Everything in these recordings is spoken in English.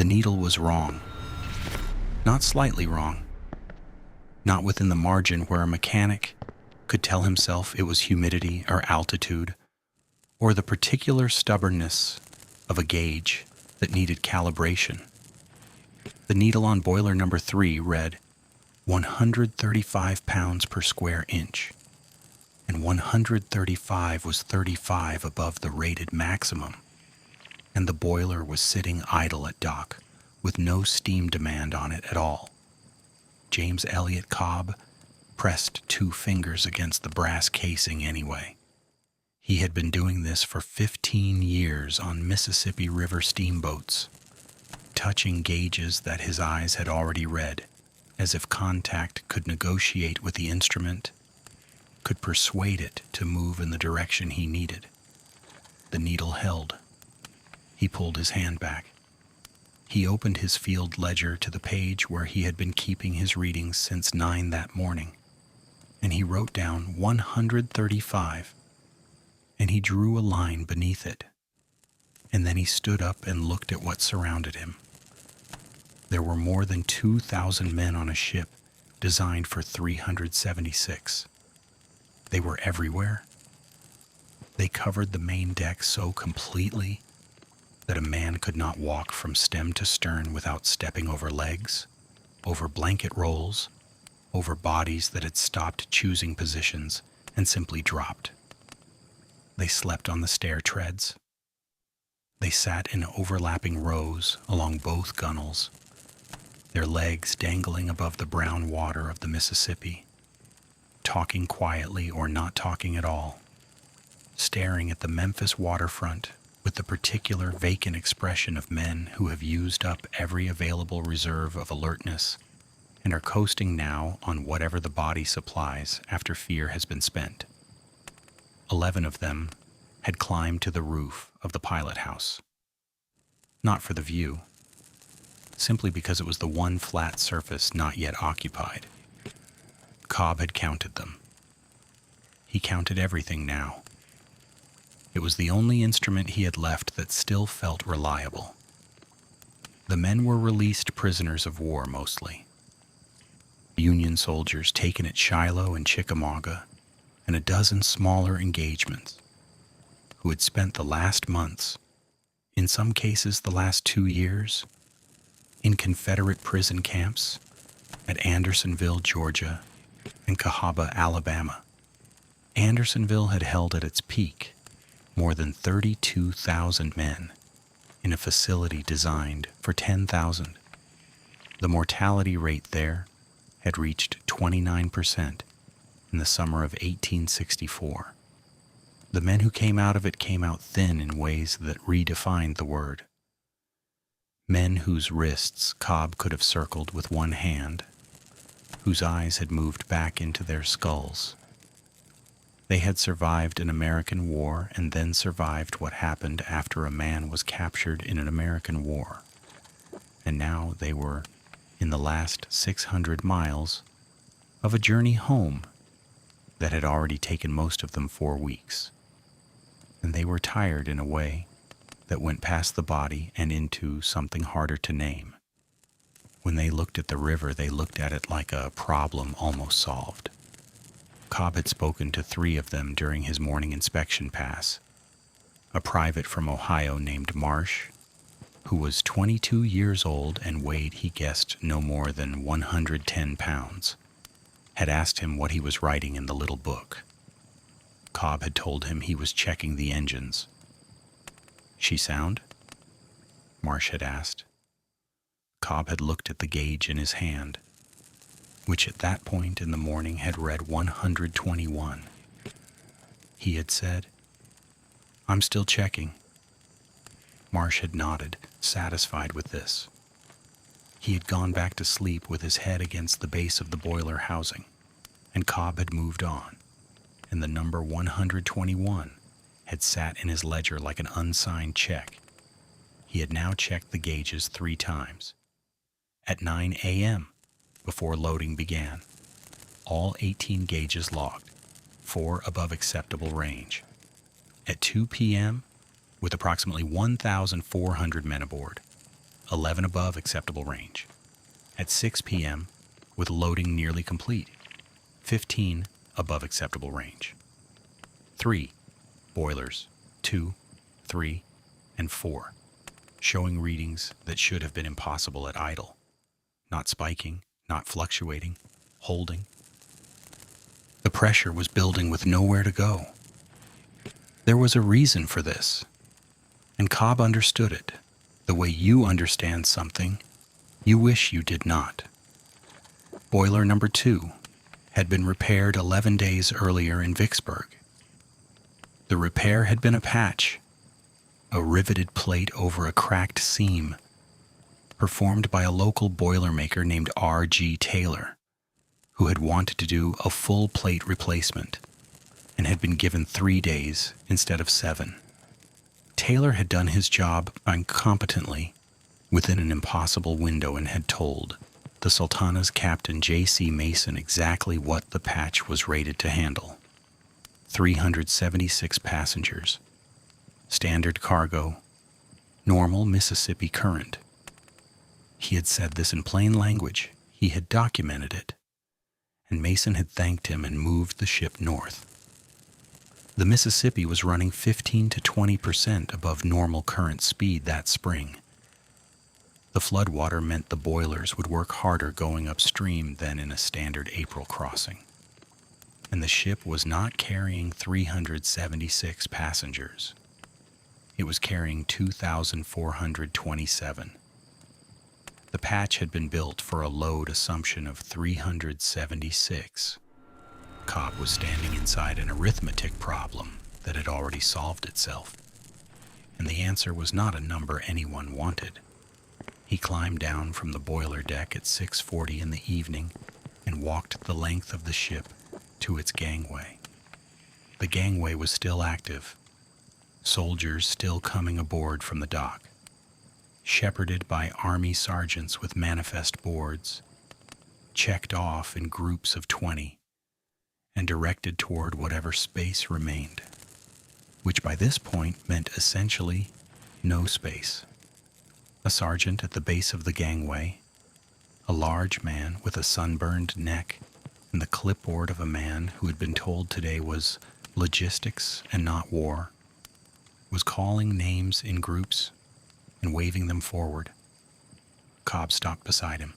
needle was wrong. Not slightly wrong. Not within the margin where a mechanic could tell himself it was humidity or altitude, or the particular stubbornness of a gauge that needed calibration. The needle on boiler number 3 read 135 pounds per square inch, and 135 was 35 above the rated maximum, and the boiler was sitting idle at dock with no steam demand on it at all. James Elliot Cobb pressed 2 fingers against the brass casing anyway. He had been doing this for 15 years on Mississippi River steamboats, touching gauges that his eyes had already read, as if contact could negotiate with the instrument, could persuade it to move in the direction he needed. The needle held. He pulled his hand back. He opened his field ledger to the page where he had been keeping his readings since 9 that morning, and he wrote down 135, and he drew a line beneath it. And then he stood up and looked at what surrounded him. There were more than 2,000 men on a ship designed for 376. They were everywhere. They covered the main deck so completely that a man could not walk from stem to stern without stepping over legs, over blanket rolls, over bodies that had stopped choosing positions and simply dropped. They slept on the stair treads. They sat in overlapping rows along both gunwales, their legs dangling above the brown water of the Mississippi, talking quietly or not talking at all, staring at the Memphis waterfront with the particular vacant expression of men who have used up every available reserve of alertness and are coasting now on whatever the body supplies after fear has been spent. 11 of them had climbed to the roof of the pilot house. Not for the view, simply because it was the one flat surface not yet occupied. Cobb had counted them. He counted everything now. It was the only instrument he had left that still felt reliable. The men were released prisoners of war mostly. Union soldiers taken at Shiloh and Chickamauga, and a dozen smaller engagements, who had spent the last months, in some cases the last 2 years, in Confederate prison camps at Andersonville, Georgia, and Cahaba, Alabama. Andersonville had held at its peak more than 32,000 men in a facility designed for 10,000. The mortality rate there had reached 29% in the summer of 1864. The men who came out of it came out thin in ways that redefined the word. Men whose wrists Cobb could have circled with one hand, whose eyes had moved back into their skulls. They had survived an American war and then survived what happened after a man was captured in an American war. And now they were in the last 600 miles of a journey home that had already taken most of them 4 weeks. And they were tired in a way that went past the body and into something harder to name. When they looked at the river, they looked at it like a problem almost solved. Cobb had spoken to 3 of them during his morning inspection pass. A private from Ohio named Marsh, who was 22 years old and weighed, he guessed, no more than 110 pounds, had asked him what he was writing in the little book. Cobb had told him he was checking the engines. "She sound?" Marsh had asked. Cobb had looked at the gauge in his hand, which at that point in the morning had read 121. He had said, "I'm still checking." Marsh had nodded, satisfied with this. He had gone back to sleep with his head against the base of the boiler housing, and Cobb had moved on, and the number 121 had sat in his ledger like an unsigned check. He had now checked the gauges 3 times. At 9 a.m., before loading began, all 18 gauges logged, 4 above acceptable range. At 2 p.m., with approximately 1,400 men aboard, 11 above acceptable range. At 6 p.m., with loading nearly complete, 15 above acceptable range. 3. Boilers 2, 3, and 4, showing readings that should have been impossible at idle. Not spiking, not fluctuating, holding. The pressure was building with nowhere to go. There was a reason for this, and Cobb understood it, the way you understand something you wish you did not. Boiler number 2 had been repaired 11 days earlier in Vicksburg. The repair had been a patch, a riveted plate over a cracked seam, performed by a local boilermaker named R.G. Taylor, who had wanted to do a full plate replacement and had been given 3 days instead of 7. Taylor had done his job incompetently within an impossible window and had told the Sultana's captain J.C. Mason exactly what the patch was rated to handle. 376 passengers, standard cargo, normal Mississippi current. He had said this in plain language. He had documented it, and Mason had thanked him and moved the ship north. The Mississippi was running 15 to 20% above normal current speed that spring. The floodwater meant the boilers would work harder going upstream than in a standard April crossing. And the ship was not carrying 376 passengers. It was carrying 2,427. The patch had been built for a load assumption of 376. Cobb was standing inside an arithmetic problem that had already solved itself, and the answer was not a number anyone wanted. He climbed down from the boiler deck at 6:40 in the evening and walked the length of the ship to its gangway. The gangway was still active, soldiers still coming aboard from the dock, shepherded by Army sergeants with manifest boards, checked off in groups of 20, and directed toward whatever space remained, which by this point meant essentially no space. A sergeant at the base of the gangway, a large man with a sunburned neck and the clipboard of a man who had been told today was logistics and not war, was calling names in groups and waving them forward. Cobb stopped beside him.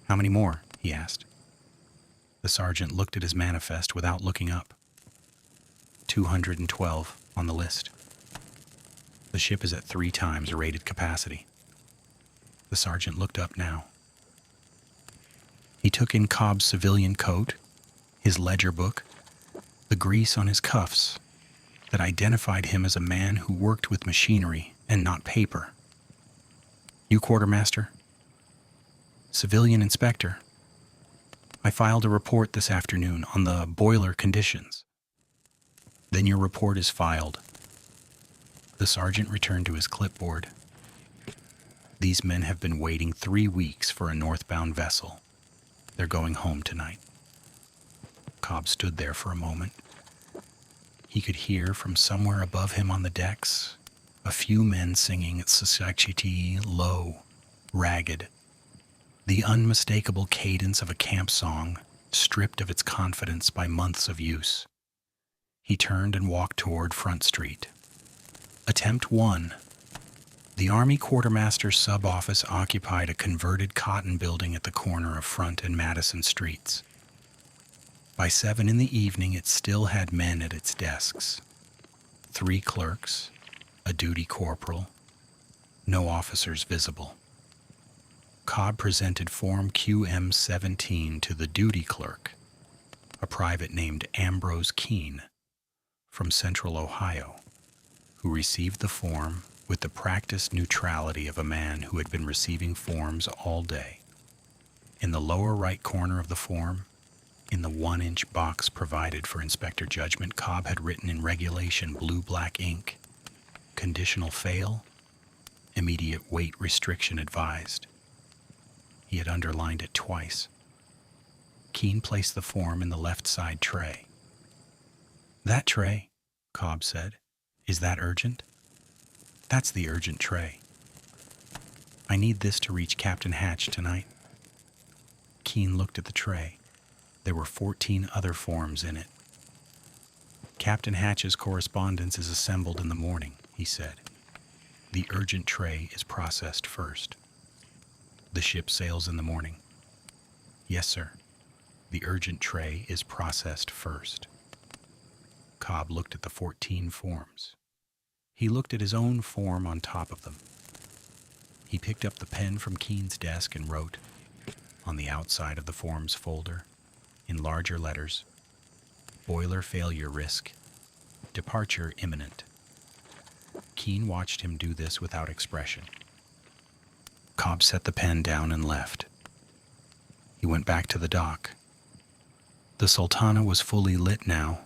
"How many more?" he asked. The sergeant looked at his manifest without looking up. 212 on the list. The ship is at 3 times rated capacity. The sergeant looked up now. He took in Cobb's civilian coat, his ledger book, the grease on his cuffs that identified him as a man who worked with machinery and not paper. "You quartermaster?" "Civilian inspector. I filed a report this afternoon on the boiler conditions." "Then your report is filed." The sergeant returned to his clipboard. "These men have been waiting 3 weeks for a northbound vessel. They're going home tonight." Cobb stood there for a moment. He could hear from somewhere above him on the decks a few men singing Sasachiti, low, ragged, the unmistakable cadence of a camp song stripped of its confidence by months of use. He turned and walked toward Front Street. Attempt 1. The Army Quartermaster sub-office occupied a converted cotton building at the corner of Front and Madison Streets. By 7 in the evening, it still had men at its desks. 3 clerks, a duty corporal, no officers visible. Cobb presented Form QM-17 to the duty clerk, a private named Ambrose Keene from Central Ohio, who received the form with the practiced neutrality of a man who had been receiving forms all day. In the lower right corner of the form, in the 1-inch box provided for inspector judgment, Cobb had written in regulation blue-black ink, "Conditional fail, immediate weight restriction advised." He had underlined it twice. Keene placed the form in the left side tray. "That tray," Cobb said. "Is that urgent?" "That's the urgent tray." I need this to reach Captain Hatch tonight. Keene looked at the tray. There were 14 other forms in it. Captain Hatch's correspondence is assembled in the morning, he said. The urgent tray is processed first. The ship sails in the morning. Yes, sir. The urgent tray is processed first. Cobb looked at the 14 forms. He looked at his own form on top of them. He picked up the pen from Keene's desk and wrote, on the outside of the forms folder, in larger letters, boiler failure risk, departure imminent. Keene watched him do this without expression. Cobb set the pen down and left. He went back to the dock. The Sultana was fully lit now,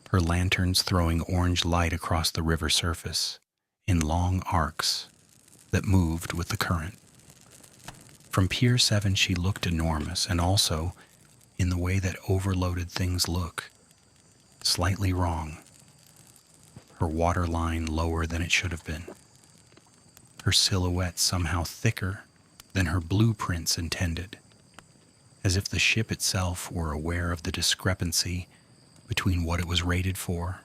her lanterns throwing orange light across the river surface in long arcs that moved with the current. From Pier 7 she looked enormous, and also in the way that overloaded things look, slightly wrong. Her waterline lower than it should have been. Her silhouette somehow thicker than her blueprints intended, as if the ship itself were aware of the discrepancy between what it was rated for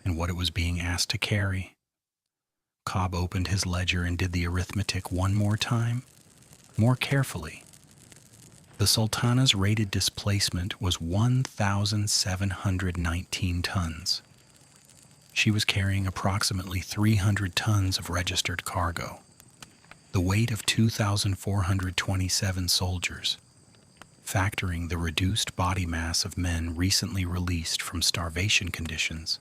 and what it was being asked to carry. Cobb opened his ledger and did the arithmetic one more time, more carefully. The Sultana's rated displacement was 1,719 tons. She was carrying approximately 300 tons of registered cargo, the weight of 2,427 soldiers, factoring the reduced body mass of men recently released from starvation conditions,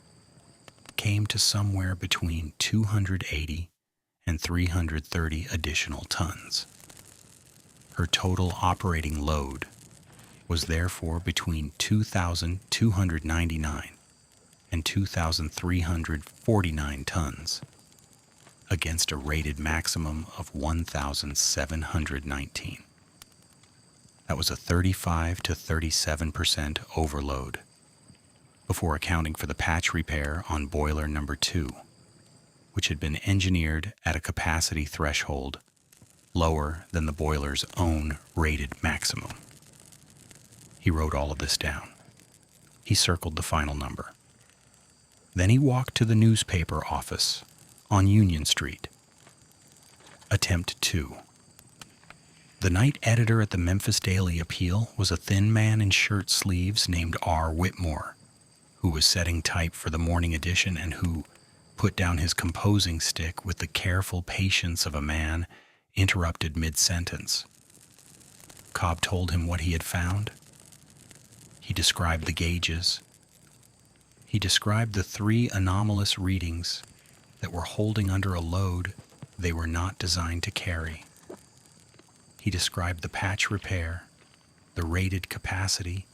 came to somewhere between 280 and 330 additional tons. Her total operating load was therefore between 2,299 and 2,349 tons, against a rated maximum of 1,719. That was a 35 to 37% overload, before accounting for the patch repair on boiler number 2, which had been engineered at a capacity threshold lower than the boiler's own rated maximum. He wrote all of this down. He circled the final number. Then he walked to the newspaper office on Union Street. Attempt 2. The night editor at the Memphis Daily Appeal was a thin man in shirt sleeves named R. Whitmore, who was setting type for the morning edition and who put down his composing stick with the careful patience of a man interrupted mid-sentence. Cobb told him what he had found. He described the gauges. He described the 3 anomalous readings that were holding under a load they were not designed to carry. He described the patch repair, the rated capacity,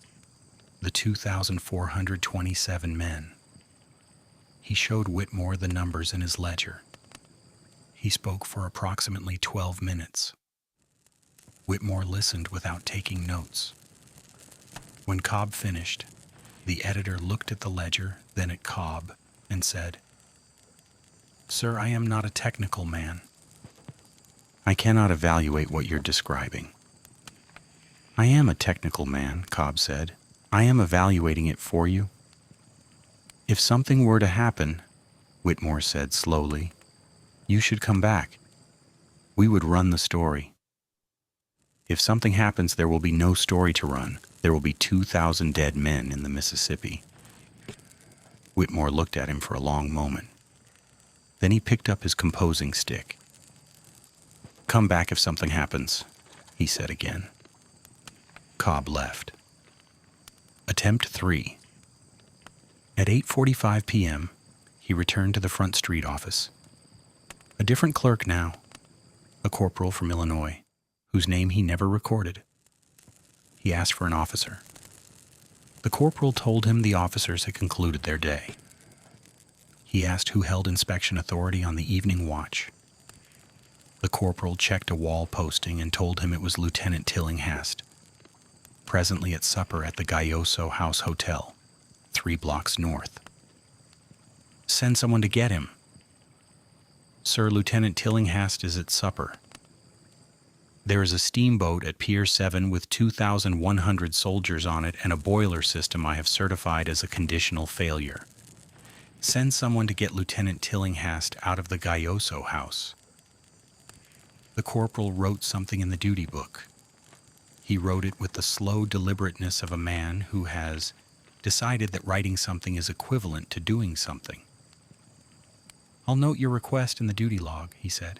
the 2,427 men. He showed Whitmore the numbers in his ledger. He spoke for approximately 12 minutes. Whitmore listened without taking notes. When Cobb finished, the editor looked at the ledger, then at Cobb, and said, "Sir, I am not a technical man. I cannot evaluate what you're describing." "I am a technical man," Cobb said. "I am evaluating it for you." "If something were to happen," Whitmore said slowly, "you should come back. We would run the story. If something happens, there will be no story to run. There will be 2,000 dead men in the Mississippi." Whitmore looked at him for a long moment. Then he picked up his composing stick. "Come back if something happens," he said again. Cobb left. Attempt 3. At 8:45 p.m., he returned to the Front Street office. A different clerk now, a corporal from Illinois, whose name he never recorded. He asked for an officer. The corporal told him the officers had concluded their day. He asked who held inspection authority on the evening watch. The corporal checked a wall posting and told him it was Lieutenant Tillinghast, presently at supper at the Gayoso House Hotel, 3 blocks north. "Send someone to get him." "Sir, Lieutenant Tillinghast is at supper. There is a steamboat at Pier 7 with 2,100 soldiers on it and a boiler system I have certified as a conditional failure. Send someone to get Lieutenant Tillinghast out of the Gayoso house." The corporal wrote something in the duty book. He wrote it with the slow deliberateness of a man who has decided that writing something is equivalent to doing something. "I'll note your request in the duty log," he said.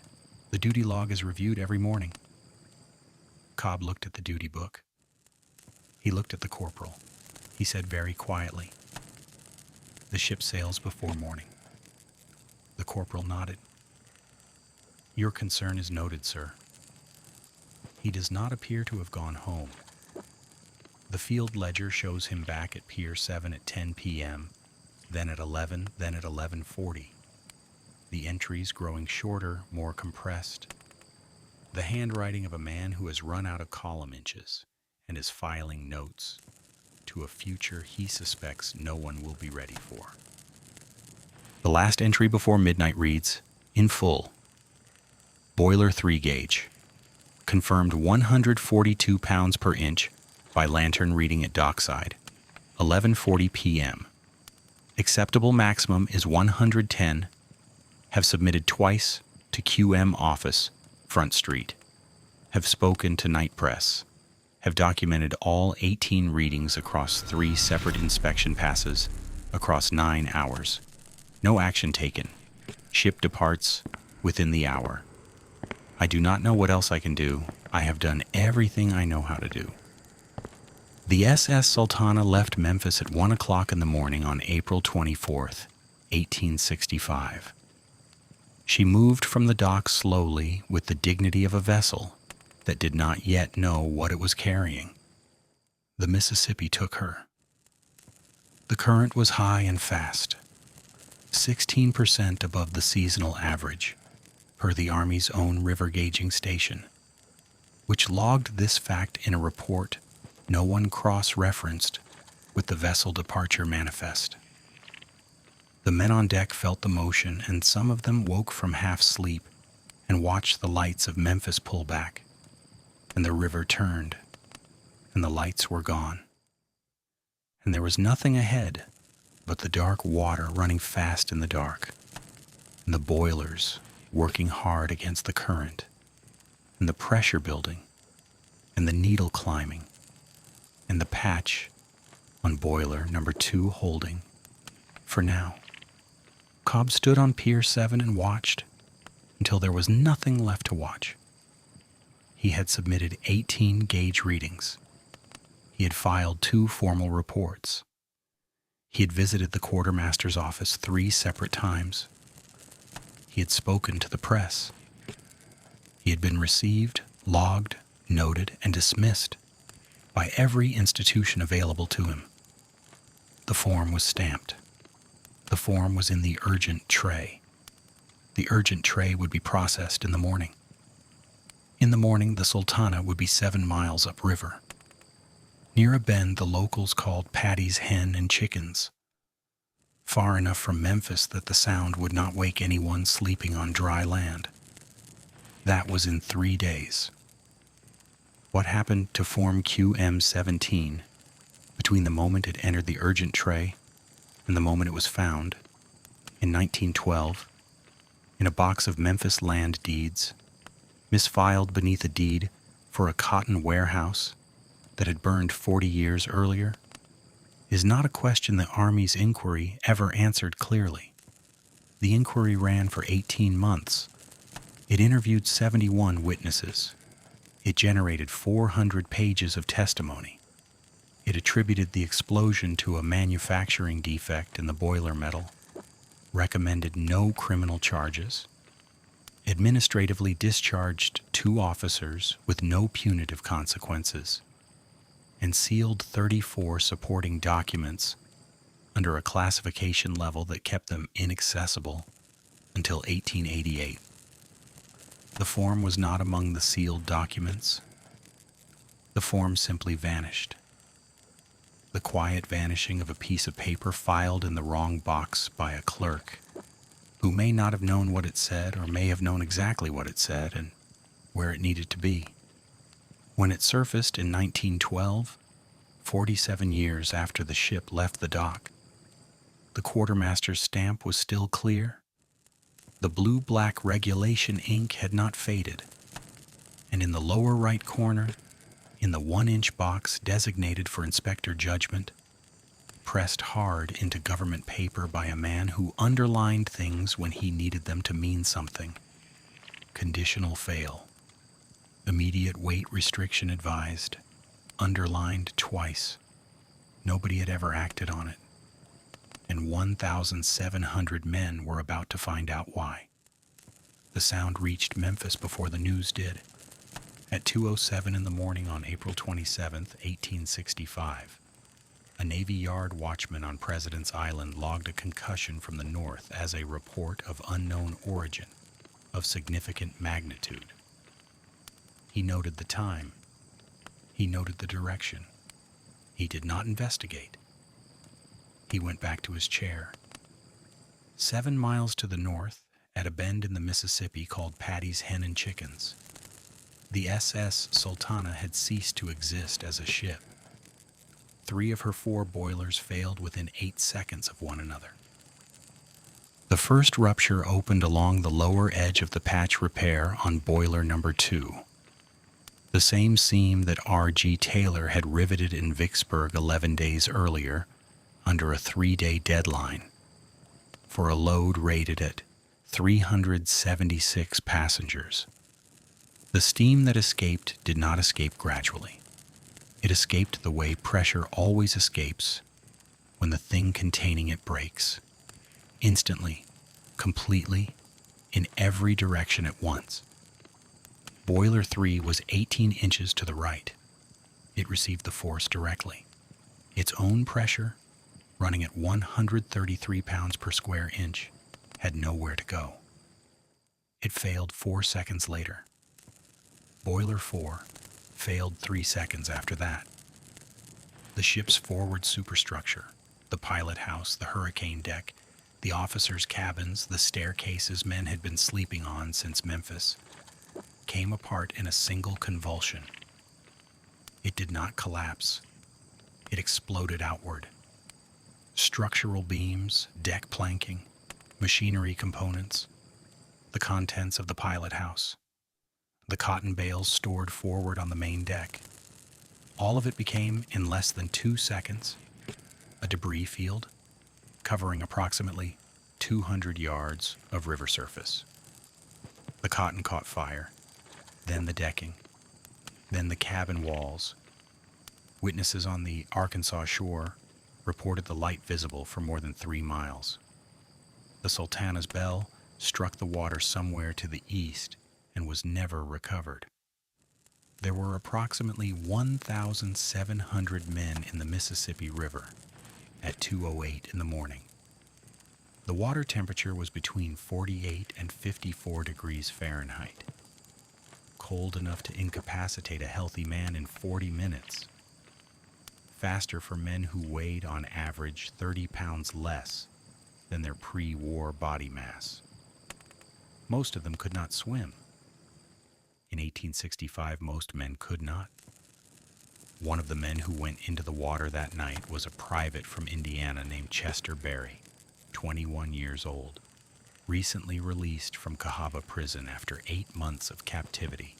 "The duty log is reviewed every morning." Cobb looked at the duty book. He looked at the corporal. He said very quietly, "The ship sails before morning." The corporal nodded. "Your concern is noted, sir." He does not appear to have gone home. The field ledger shows him back at Pier 7 at 10 p.m., then at 11, then at 11:40. The entries growing shorter, more compressed. The handwriting of a man who has run out of column inches and is filing notes to a future he suspects no one will be ready for. The last entry before midnight reads, in full, "Boiler 3 gauge. Confirmed 142 pounds per inch by lantern reading at dockside. 11:40 p.m. Acceptable maximum is 110. Have submitted twice to QM office, Front Street. Have spoken to night press. Have documented all 18 readings across 3 separate inspection passes across 9 hours. No action taken. Ship departs within the hour. I do not know what else I can do. I have done everything I know how to do." The SS Sultana left Memphis at 1 o'clock in the morning on April 24th, 1865. She moved from the dock slowly with the dignity of a vessel that did not yet know what it was carrying. The Mississippi took her. The current was high and fast, 16% above the seasonal average, per the Army's own river gauging station, which logged this fact in a report no one cross-referenced with the vessel departure manifest. The men on deck felt the motion, and some of them woke from half-sleep and watched the lights of Memphis pull back, and the river turned, and the lights were gone. And there was nothing ahead but the dark water running fast in the dark, and the boilers working hard against the current, and the pressure building, and the needle climbing, and the patch on boiler number 2 holding, for now. Cobb stood on Pier 7 and watched until there was nothing left to watch. He had submitted 18 gauge readings. He had filed 2 formal reports. He had visited the quartermaster's office 3 separate times. He had spoken to the press. He had been received, logged, noted, and dismissed by every institution available to him. The form was stamped. The form was in the urgent tray. The urgent tray would be processed in the morning. In the morning, the Sultana would be 7 miles upriver, near a bend the locals called Patty's Hen and Chickens, far enough from Memphis that the sound would not wake anyone sleeping on dry land. That was in 3 days. What happened to Form QM-17 between the moment it entered the urgent tray and the moment it was found, in 1912, in a box of Memphis land deeds, misfiled beneath a deed for a cotton warehouse that had burned 40 years earlier, is not a question the Army's inquiry ever answered clearly. The inquiry ran for 18 months. It interviewed 71 witnesses. It generated 400 pages of testimony. It attributed the explosion to a manufacturing defect in the boiler metal, recommended no criminal charges, administratively discharged 2 officers with no punitive consequences, and sealed 34 supporting documents under a classification level that kept them inaccessible until 1888. The form was not among the sealed documents. The form simply vanished. The quiet vanishing of a piece of paper filed in the wrong box by a clerk, who may not have known what it said or may have known exactly what it said and where it needed to be. When it surfaced in 1912, 47 years after the ship left the dock, the quartermaster's stamp was still clear. The blue-black regulation ink had not faded, and in the lower right corner, in the 1-inch box designated for inspector judgment, pressed hard into government paper by a man who underlined things when he needed them to mean something: conditional fail, immediate weight restriction advised, underlined twice. Nobody had ever acted on it, and 1,700 men were about to find out why. The sound reached Memphis before the news did. At 2:07 in the morning on April 27, 1865, a Navy Yard watchman on President's Island logged a concussion from the north as a report of unknown origin, of significant magnitude. He noted the time. He noted the direction. He did not investigate. He went back to his chair. 7 miles to the north, at a bend in the Mississippi called Patty's Hen and Chickens, the SS Sultana had ceased to exist as a ship. 3 of her 4 boilers failed within 8 seconds of one another. The first rupture opened along the lower edge of the patch repair on boiler number 2. The same seam that R.G. Taylor had riveted in Vicksburg 11 days earlier under a 3-day deadline for a load rated at 376 passengers. The steam that escaped did not escape gradually. It escaped the way pressure always escapes when the thing containing it breaks. Instantly, completely, in every direction at once. Boiler 3 was 18 inches to the right. It received the force directly. Its own pressure, running at 133 pounds per square inch, had nowhere to go. It failed 4 seconds later. Boiler 4 failed 3 seconds after that. The ship's forward superstructure, the pilot house, the hurricane deck, the officers' cabins, the staircases men had been sleeping on since Memphis, came apart in a single convulsion. It did not collapse. It exploded outward. Structural beams, deck planking, machinery components, the contents of the pilot house, the cotton bales stored forward on the main deck. All of it became, in less than 2 seconds, a debris field covering approximately 200 yards of river surface. The cotton caught fire, then the decking, then the cabin walls. Witnesses on the Arkansas shore reported the light visible for more than 3 miles. The Sultana's bell struck the water somewhere to the east and was never recovered. There were approximately 1,700 men in the Mississippi River at 2:08 in the morning. The water temperature was between 48 and 54 degrees Fahrenheit, cold enough to incapacitate a healthy man in 40 minutes, faster for men who weighed on average 30 pounds less than their pre-war body mass. Most of them could not swim. In 1865, most men could not. One of the men who went into the water that night was a private from Indiana named Chester Berry, 21 years old, recently released from Cahaba prison after 8 months of captivity.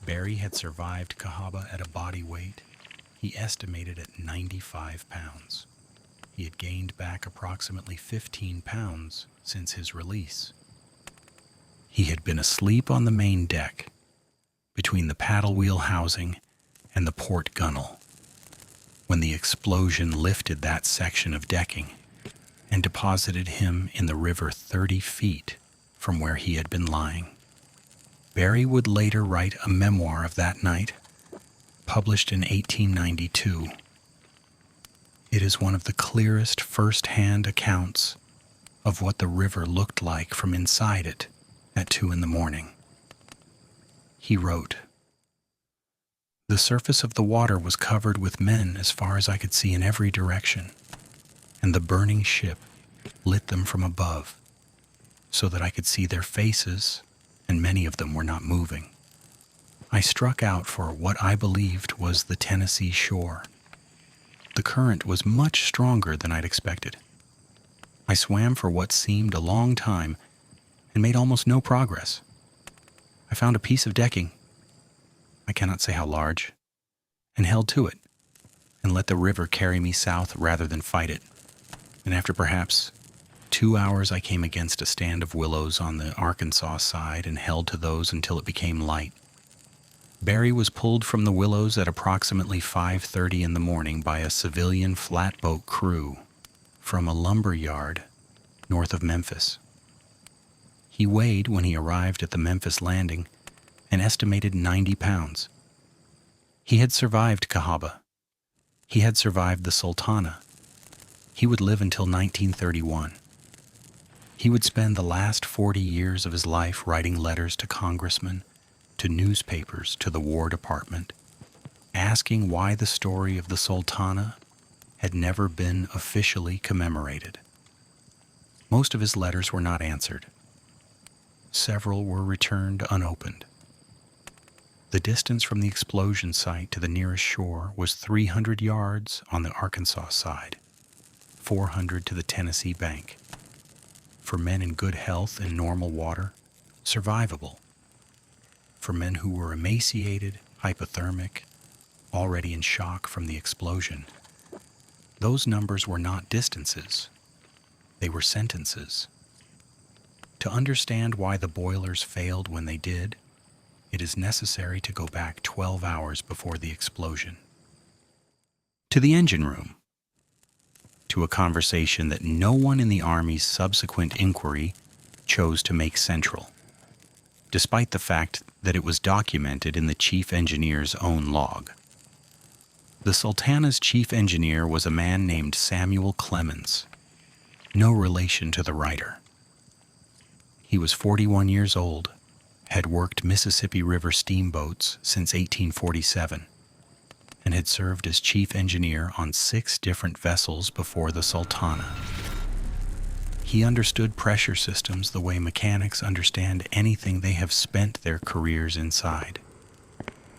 Berry had survived Cahaba at a body weight he estimated at 95 pounds. He had gained back approximately 15 pounds since his release. He had been asleep on the main deck, between the paddle wheel housing and the port gunwale, when the explosion lifted that section of decking and deposited him in the river 30 feet from where he had been lying. Berry would later write a memoir of that night, published in 1892. It is one of the clearest first-hand accounts of what the river looked like from inside it at 2 in the morning. He wrote, "The surface of the water was covered with men as far as I could see in every direction, and the burning ship lit them from above, so that I could see their faces, and many of them were not moving. I struck out for what I believed was the Tennessee shore. The current was much stronger than I'd expected. I swam for what seemed a long time and made almost no progress. I found a piece of decking, I cannot say how large, and held to it, and let the river carry me south rather than fight it. And after perhaps 2 hours, I came against a stand of willows on the Arkansas side and held to those until it became light. Barry was pulled from the willows at approximately 5:30 in the morning by a civilian flatboat crew from a lumber yard north of Memphis. He weighed, when he arrived at the Memphis landing, an estimated 90 pounds. He had survived Cahaba. He had survived the Sultana. He would live until 1931. He would spend the last 40 years of his life writing letters to congressmen, to newspapers, to the War Department, asking why the story of the Sultana had never been officially commemorated. Most of his letters were not answered. Several were returned unopened. The distance from the explosion site to the nearest shore was 300 yards on the Arkansas side, 400 to the Tennessee bank. For men in good health and normal water, survivable. For men who were emaciated, hypothermic, already in shock from the explosion, those numbers were not distances. They were sentences. To understand why the boilers failed when they did, it is necessary to go back 12 hours before the explosion. To the engine room. To a conversation that no one in the Army's subsequent inquiry chose to make central, despite the fact that it was documented in the chief engineer's own log. The Sultana's chief engineer was a man named Samuel Clemens, no relation to the writer. He was 41 years old, had worked Mississippi River steamboats since 1847, and had served as chief engineer on 6 different vessels before the Sultana. He understood pressure systems the way mechanics understand anything they have spent their careers inside,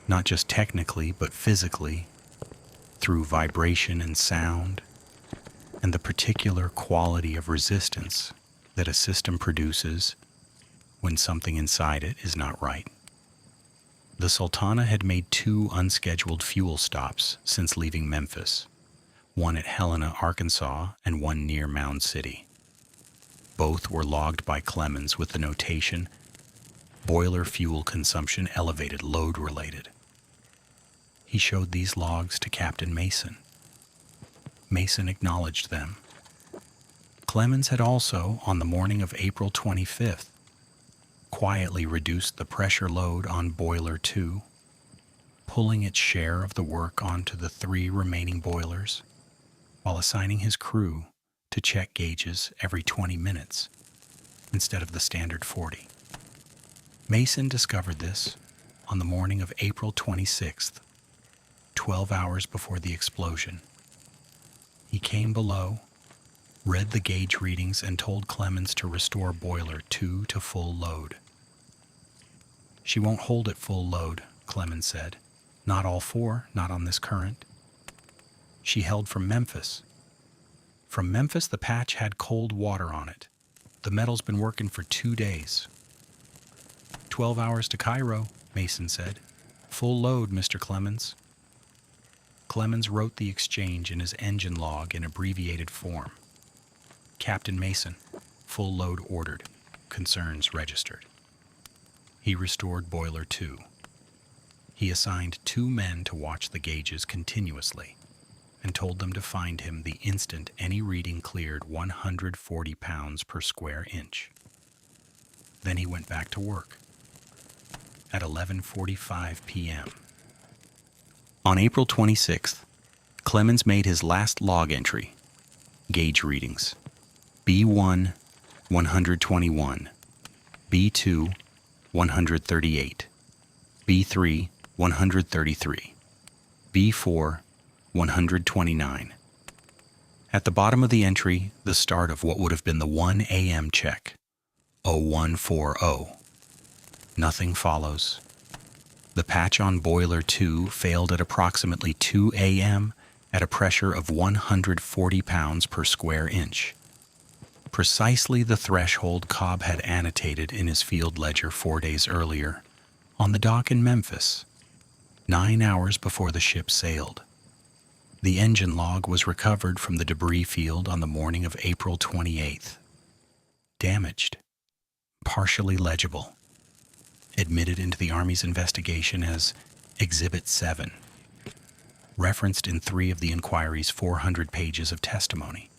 not just technically but physically, through vibration and sound, and the particular quality of resistance that a system produces when something inside it is not right. The Sultana had made 2 unscheduled fuel stops since leaving Memphis, one at Helena, Arkansas, and one near Mound City. Both were logged by Clemens with the notation, boiler fuel consumption elevated, load related. He showed these logs to Captain Mason. Mason acknowledged them. Clemens had also, on the morning of April 25th, quietly reduced the pressure load on Boiler 2, pulling its share of the work onto the 3 remaining boilers, while assigning his crew to check gauges every 20 minutes instead of the standard 40. Mason discovered this on the morning of April 26th, 12 hours before the explosion. He came below, read the gauge readings, and told Clemens to restore Boiler 2 to full load. "She won't hold at full load," Clemens said. "Not all 4, not on this current." She held from Memphis. From Memphis, the patch had cold water on it. The metal's been working for 2 days. 12 hours to Cairo, Mason said. "Full load, Mr. Clemens." Clemens wrote the exchange in his engine log in abbreviated form. Captain Mason, full load ordered, concerns registered. He restored Boiler 2. He assigned 2 men to watch the gauges continuously and told them to find him the instant any reading cleared 140 pounds per square inch. Then he went back to work. At 11:45 p.m. On April 26th, Clemens made his last log entry. Gauge readings. B1, 121. B2, 138. B3, 133. B4, 129. At the bottom of the entry, the start of what would have been the 1 a.m. check. 0140. Nothing follows. The patch on Boiler 2 failed at approximately 2 a.m. at a pressure of 140 pounds per square inch. Precisely the threshold Cobb had annotated in his field ledger 4 days earlier, on the dock in Memphis, 9 hours before the ship sailed. The engine log was recovered from the debris field on the morning of April 28th. Damaged, partially legible, admitted into the Army's investigation as Exhibit 7, referenced in 3 of the inquiry's 400 pages of testimony,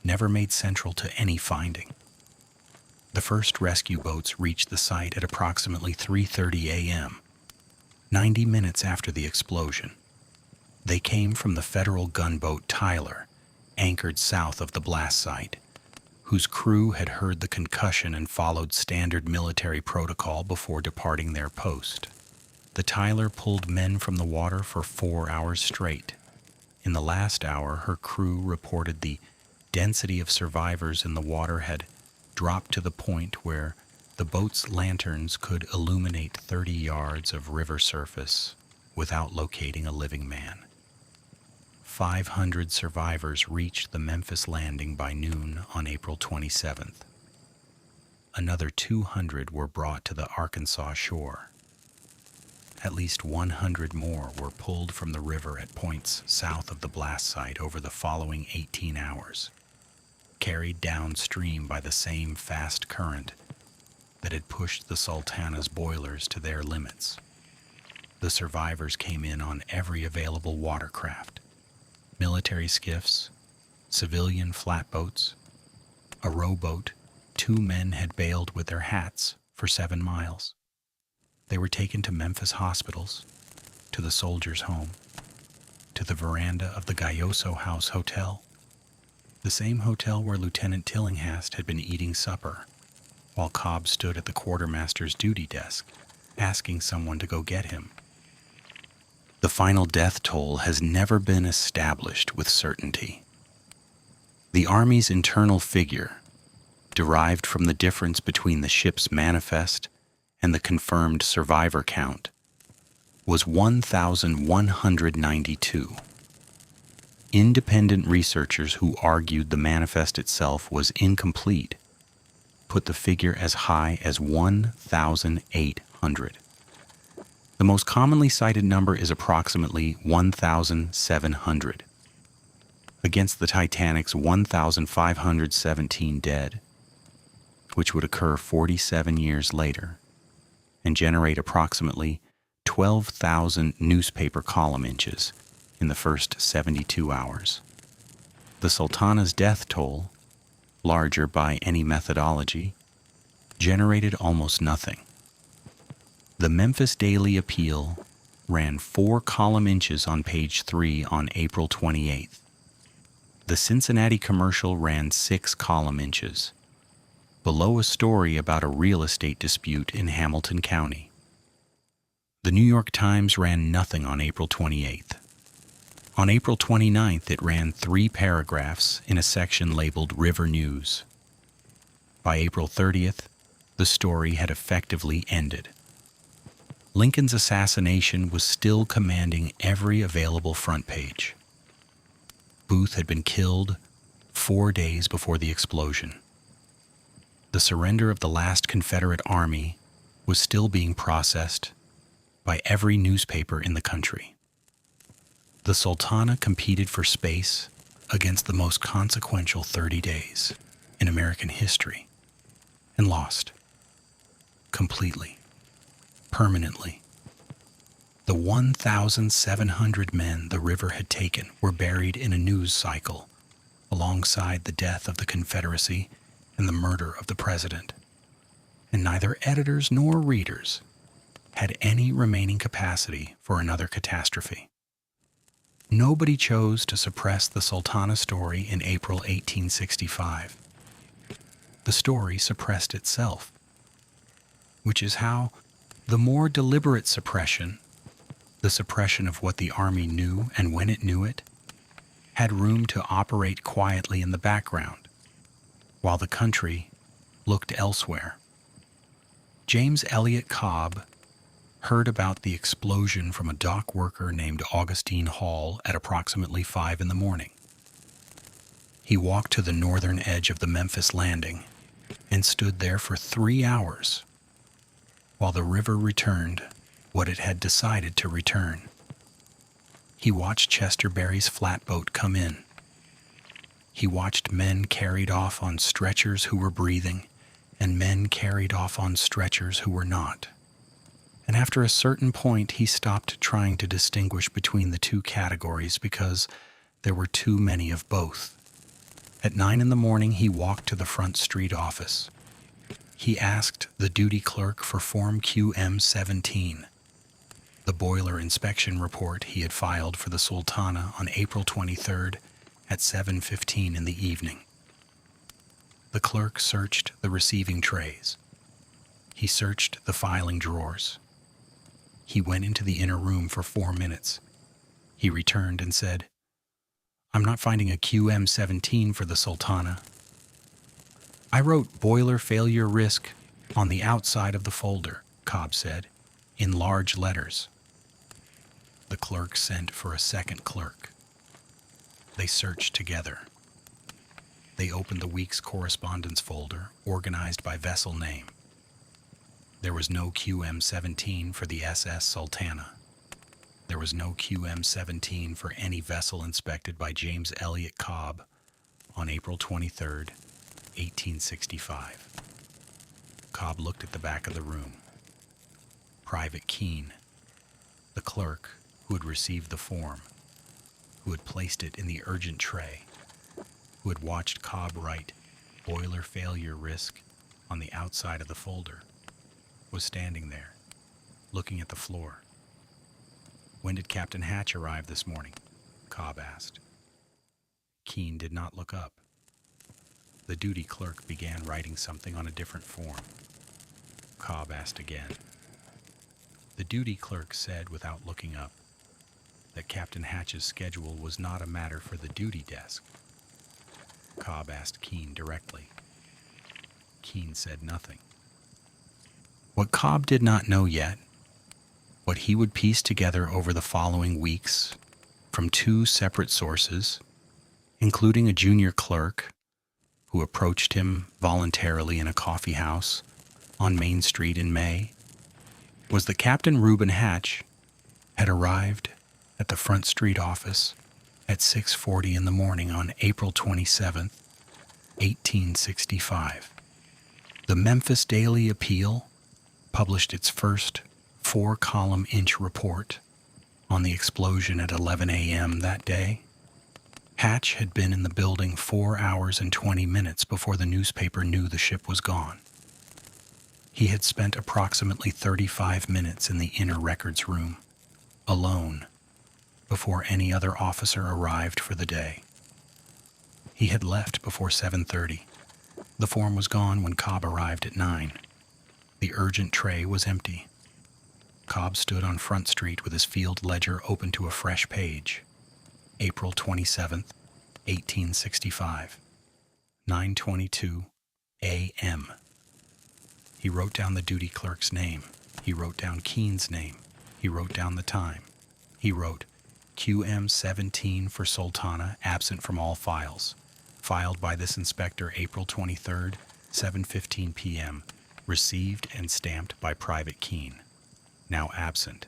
never made central to any finding. The first rescue boats reached the site at approximately 3:30 a.m., 90 minutes after the explosion. They came from the federal gunboat Tyler, anchored south of the blast site, whose crew had heard the concussion and followed standard military protocol before departing their post. The Tyler pulled men from the water for 4 hours straight. In the last hour, her crew reported the density of survivors in the water had dropped to the point where the boat's lanterns could illuminate 30 yards of river surface without locating a living man. 500 survivors reached the Memphis landing by noon on April 27th. Another 200 were brought to the Arkansas shore. At least 100 more were pulled from the river at points south of the blast site over the following 18 hours, carried downstream by the same fast current that had pushed the Sultana's boilers to their limits. The survivors came in on every available watercraft: military skiffs, civilian flatboats, a rowboat. 2 men had bailed with their hats for 7 miles. They were taken to Memphis hospitals, to the soldiers' home, to the veranda of the Gayoso House Hotel, the same hotel where Lieutenant Tillinghast had been eating supper, while Cobb stood at the quartermaster's duty desk, asking someone to go get him. The final death toll has never been established with certainty. The Army's internal figure, derived from the difference between the ship's manifest and the confirmed survivor count, was 1,192. Independent researchers who argued the manifest itself was incomplete put the figure as high as 1,800. The most commonly cited number is approximately 1,700. Against the Titanic's 1,517 dead, which would occur 47 years later, and generate approximately 12,000 newspaper column inches in the first 72 hours. The Sultana's death toll, larger by any methodology, generated almost nothing. The Memphis Daily Appeal ran 4 column inches on page 3 on April 28th. The Cincinnati Commercial ran 6 column inches, below a story about a real estate dispute in Hamilton County. The New York Times ran nothing on April 28th. On April 29th, it ran 3 paragraphs in a section labeled River News. By April 30th, the story had effectively ended. Lincoln's assassination was still commanding every available front page. Booth had been killed 4 days before the explosion. The surrender of the last Confederate Army was still being processed by every newspaper in the country. The Sultana competed for space against the most consequential 30 days in American history and lost completely, permanently. The 1,700 men the river had taken were buried in a news cycle alongside the death of the Confederacy and the murder of the president, and neither editors nor readers had any remaining capacity for another catastrophe. Nobody chose to suppress the Sultana story in April 1865. The story suppressed itself, which is how the more deliberate suppression, the suppression of what the Army knew and when it knew it, had room to operate quietly in the background, while the country looked elsewhere. James Elliot Cobb heard about the explosion from a dock worker named Augustine Hall at approximately 5 in the morning. He walked to the northern edge of the Memphis landing and stood there for 3 hours while the river returned what it had decided to return. He watched Chester Berry's flatboat come in. He watched men carried off on stretchers who were breathing and men carried off on stretchers who were not. And after a certain point, he stopped trying to distinguish between the two categories because there were too many of both. At 9 in the morning, he walked to the Front Street office. He asked the duty clerk for Form QM-17, the boiler inspection report he had filed for the Sultana on April 23rd at 7:15 in the evening. The clerk searched the receiving trays. He searched the filing drawers. He went into the inner room for 4 minutes. He returned and said, "I'm not finding a QM-17 for the Sultana." "I wrote boiler failure risk on the outside of the folder," Cobb said, in large letters. The clerk sent for a second clerk. They searched together. They opened the week's correspondence folder, organized by vessel name. There was no QM-17 for the SS Sultana. There was no QM-17 for any vessel inspected by James Elliot Cobb on April 23rd, 1865. Cobb looked at the back of the room. Private Keene, the clerk who had received the form, who had placed it in the urgent tray, who had watched Cobb write boiler failure risk on the outside of the folder, was standing there, looking at the floor. "When did Captain Hatch arrive this morning?" Cobb asked. Keene did not look up. The duty clerk began writing something on a different form. Cobb asked again. The duty clerk said, without looking up, that Captain Hatch's schedule was not a matter for the duty desk. Cobb asked Keene directly. Keene said nothing. What Cobb did not know yet, what he would piece together over the following weeks from 2 separate sources, including a junior clerk who approached him voluntarily in a coffee house on Main Street in May, was that Captain Reuben Hatch had arrived at the Front Street office at 6:40 in the morning on April 27th, 1865. The Memphis Daily Appeal published its first 4-column inch report on the explosion at 11 a.m. that day. Hatch had been in the building 4 hours and 20 minutes before the newspaper knew the ship was gone. He had spent approximately 35 minutes in the inner records room, alone, before any other officer arrived for the day. He had left before 7:30. The form was gone when Cobb arrived at 9. The urgent tray was empty. Cobb stood on Front Street with his field ledger open to a fresh page. April 27th, 1865, 9:22 a.m. He wrote down the duty clerk's name. He wrote down Keene's name. He wrote down the time. He wrote QM-17 for Sultana, absent from all files. Filed by this inspector April 23rd, 7:15 p.m. Received and stamped by Private Keene. Now absent.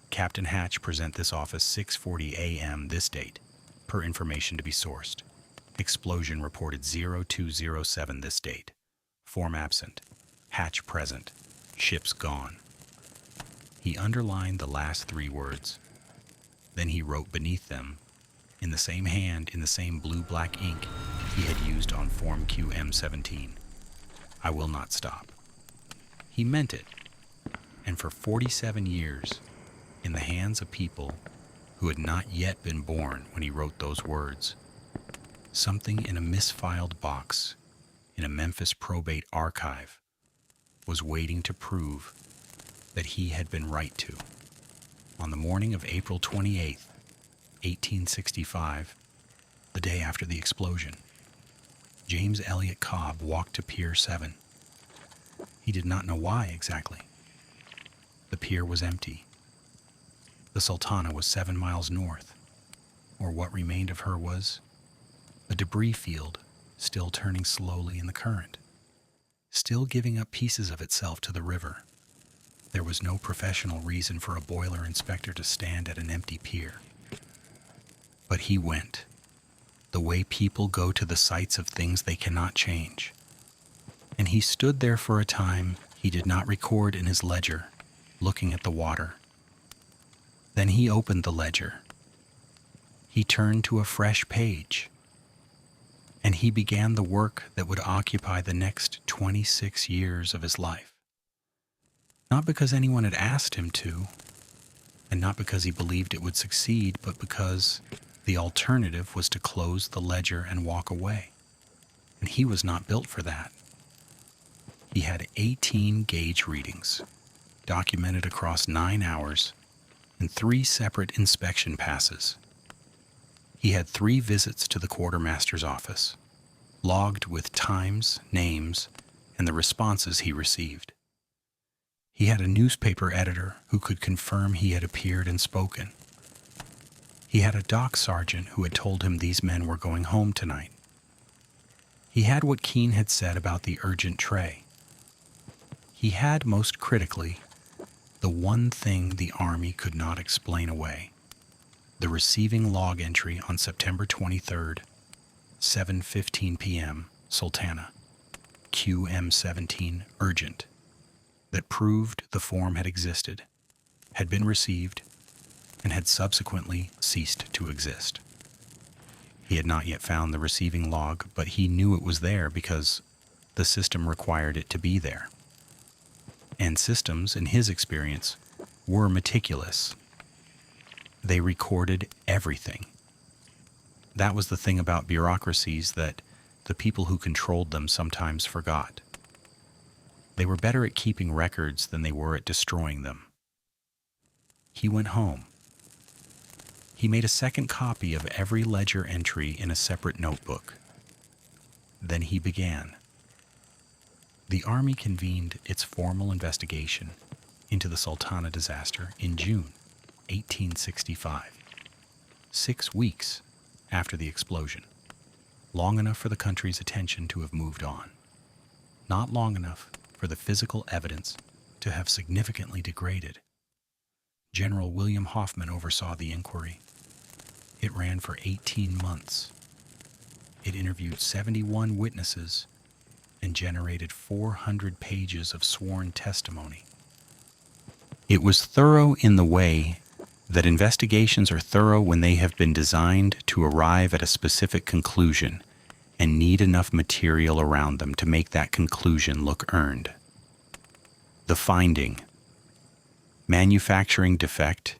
Captain Hatch present this office 6:40 a.m. this date, per information to be sourced. Explosion reported 0207 this date. Form absent. Hatch present. Ship's gone. He underlined the last 3 words. Then he wrote beneath them, in the same hand, in the same blue-black ink he had used on Form QM-17, "I will not stop." He meant it, and for 47 years, in the hands of people who had not yet been born when he wrote those words, something in a misfiled box in a Memphis probate archive was waiting to prove that he had been right to. On the morning of April 28th, 1865, the day after the explosion, James Elliot Cobb walked to Pier 7. He did not know why exactly. The pier was empty. The Sultana was 7 miles north, or what remained of her was a debris field still turning slowly in the current, still giving up pieces of itself to the river. There was no professional reason for a boiler inspector to stand at an empty pier. But he went, the way people go to the sites of things they cannot change. And he stood there for a time he did not record in his ledger, looking at the water. Then he opened the ledger. He turned to a fresh page, and he began the work that would occupy the next 26 years of his life. Not because anyone had asked him to, and not because he believed it would succeed, but because the alternative was to close the ledger and walk away. And he was not built for that. He had 18 gauge readings, documented across 9 hours, and 3 separate inspection passes. He had 3 visits to the quartermaster's office, logged with times, names, and the responses he received. He had a newspaper editor who could confirm he had appeared and spoken. He had a dock sergeant who had told him these men were going home tonight. He had what Keene had said about the urgent tray. He had, most critically, the one thing the Army could not explain away: the receiving log entry on September 23rd, 7:15 p.m., Sultana, QM17 urgent, that proved the form had existed, had been received, and had subsequently ceased to exist. He had not yet found the receiving log, but he knew it was there because the system required it to be there. And systems, in his experience, were meticulous. They recorded everything. That was the thing about bureaucracies that the people who controlled them sometimes forgot. They were better at keeping records than they were at destroying them. He went home. He made a second copy of every ledger entry in a separate notebook. Then he began. The Army convened its formal investigation into the Sultana disaster in June 1865, 6 weeks after the explosion, long enough for the country's attention to have moved on, not long enough for the physical evidence to have significantly degraded. General William Hoffman oversaw the inquiry. It ran for 18 months. It interviewed 71 witnesses and generated 400 pages of sworn testimony. It was thorough in the way that investigations are thorough when they have been designed to arrive at a specific conclusion and need enough material around them to make that conclusion look earned. The finding: manufacturing defect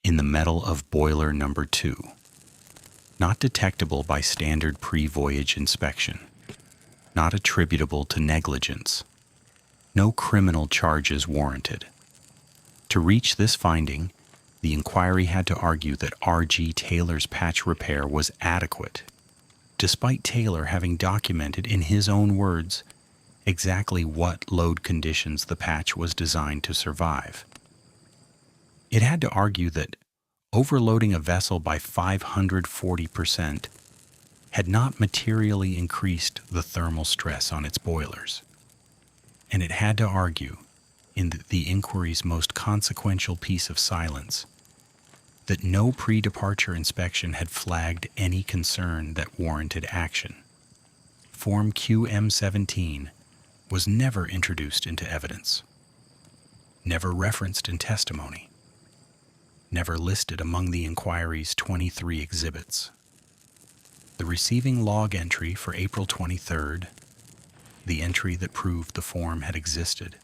in the metal of boiler number 2, not detectable by standard pre-voyage inspection, not attributable to negligence, no criminal charges warranted. To reach this finding, the inquiry had to argue that R.G. Taylor's patch repair was adequate, despite Taylor having documented in his own words exactly what load conditions the patch was designed to survive. It had to argue that overloading a vessel by 540% had not materially increased the thermal stress on its boilers. And it had to argue, in the inquiry's most consequential piece of silence, that no pre-departure inspection had flagged any concern that warranted action. Form QM17 was never introduced into evidence, never referenced in testimony, never listed among the inquiry's 23 exhibits. The receiving log entry for April 23rd, the entry that proved the form had existed,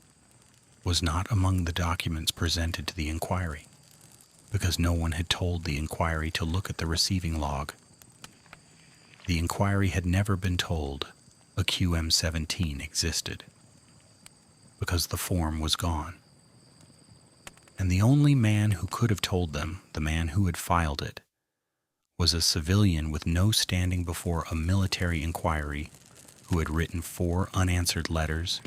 was not among the documents presented to the inquiry, because no one had told the inquiry to look at the receiving log. The inquiry had never been told a QM17 existed, because the form was gone. And the only man who could have told them, the man who had filed it, was a civilian with no standing before a military inquiry who had written 4 unanswered letters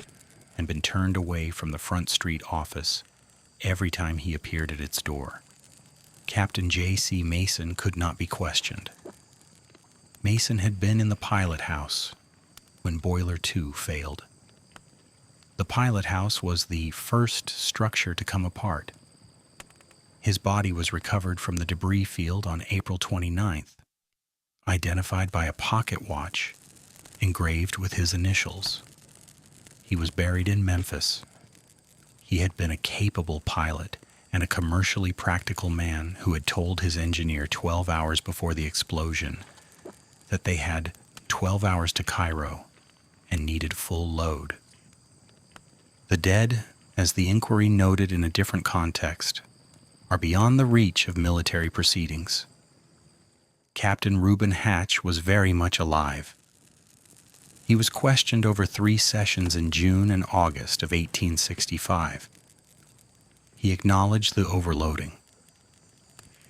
and been turned away from the Front Street office every time he appeared at its door. Captain J.C. Mason could not be questioned. Mason had been in the pilot house when Boiler 2 failed. The pilot house was the first structure to come apart. His body was recovered from the debris field on April 29th, identified by a pocket watch engraved with his initials. He was buried in Memphis. He had been a capable pilot and a commercially practical man who had told his engineer 12 hours before the explosion that they had 12 hours to Cairo and needed full load. The dead, as the inquiry noted in a different context, are beyond the reach of military proceedings. Captain Reuben Hatch was very much alive. He was questioned over 3 sessions in June and August of 1865. He acknowledged the overloading.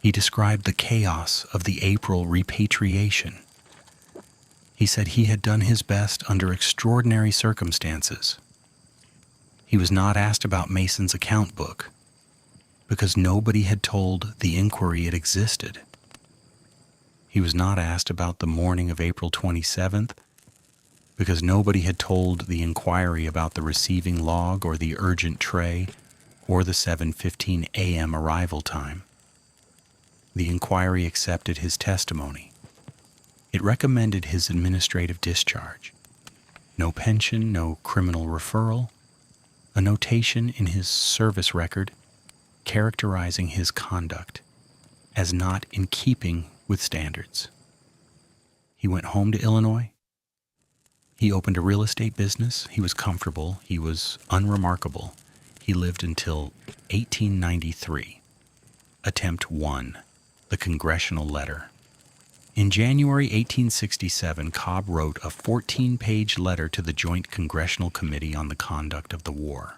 He described the chaos of the April repatriation. He said he had done his best under extraordinary circumstances. He was not asked about Mason's account book because nobody had told the inquiry it existed. He was not asked about the morning of April 27th because nobody had told the inquiry about the receiving log or the urgent tray or the 7:15 a.m. arrival time. The inquiry accepted his testimony. It recommended his administrative discharge. No pension, no criminal referral, a notation in his service record characterizing his conduct as not in keeping with standards. He went home to Illinois. He opened a real estate business. He was comfortable. He was unremarkable. He lived until 1893. Attempt 1, the Congressional Letter. In January 1867, Cobb wrote a 14-page letter to the Joint Congressional Committee on the Conduct of the War.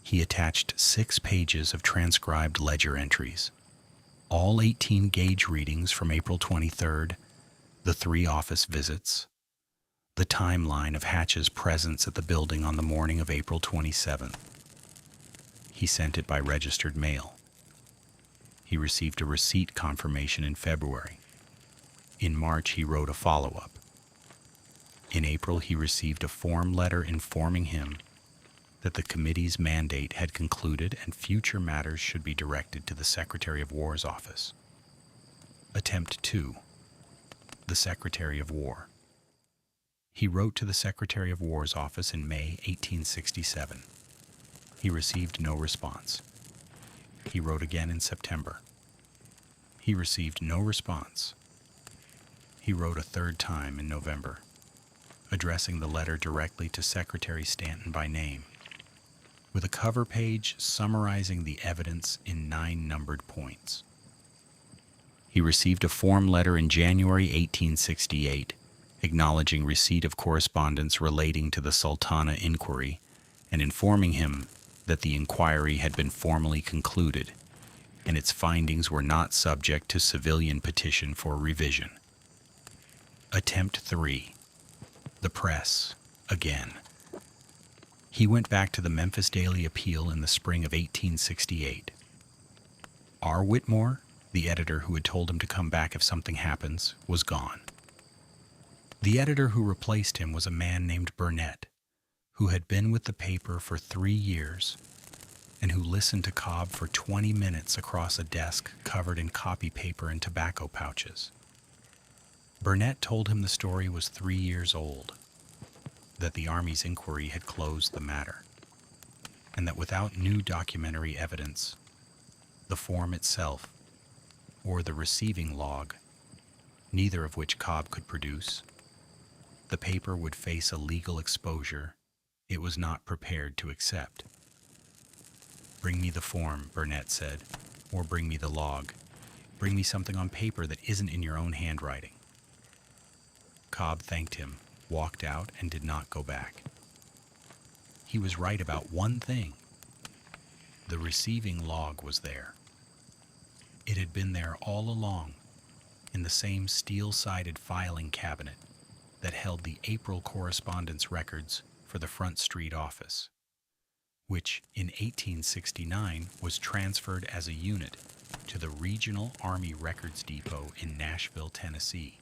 He attached 6 pages of transcribed ledger entries, all 18 gauge readings from April 23rd, the 3 office visits, the timeline of Hatch's presence at the building on the morning of April 27th. He sent it by registered mail. He received a receipt confirmation in February. In March, he wrote a follow-up. In April, he received a form letter informing him that the committee's mandate had concluded and future matters should be directed to the Secretary of War's office. Attempt 2, the Secretary of War. He wrote to the Secretary of War's office in May 1867. He received no response. He wrote again in September. He received no response. He wrote a 3rd time in November, addressing the letter directly to Secretary Stanton by name, with a cover page summarizing the evidence in 9 numbered points. He received a form letter in January 1868, acknowledging receipt of correspondence relating to the Sultana inquiry and informing him that the inquiry had been formally concluded and its findings were not subject to civilian petition for revision. Attempt 3, the press, again. He went back to the Memphis Daily Appeal in the spring of 1868. R. Whitmore, the editor who had told him to come back if something happens, was gone. The editor who replaced him was a man named Burnett, who had been with the paper for 3 years and who listened to Cobb for 20 minutes across a desk covered in copy paper and tobacco pouches. Burnett told him the story was 3 years old, that the Army's inquiry had closed the matter, and that without new documentary evidence, the form itself, or the receiving log, neither of which Cobb could produce, the paper would face a legal exposure it was not prepared to accept. "Bring me the form," Burnett said, "or bring me the log. Bring me something on paper that isn't in your own handwriting." Cobb thanked him, walked out, and did not go back. He was right about one thing. The receiving log was there. It had been there all along, in the same steel-sided filing cabinet that held the April correspondence records for the Front Street office. which in 1869 was transferred as a unit to the Regional Army Records Depot in Nashville, Tennessee,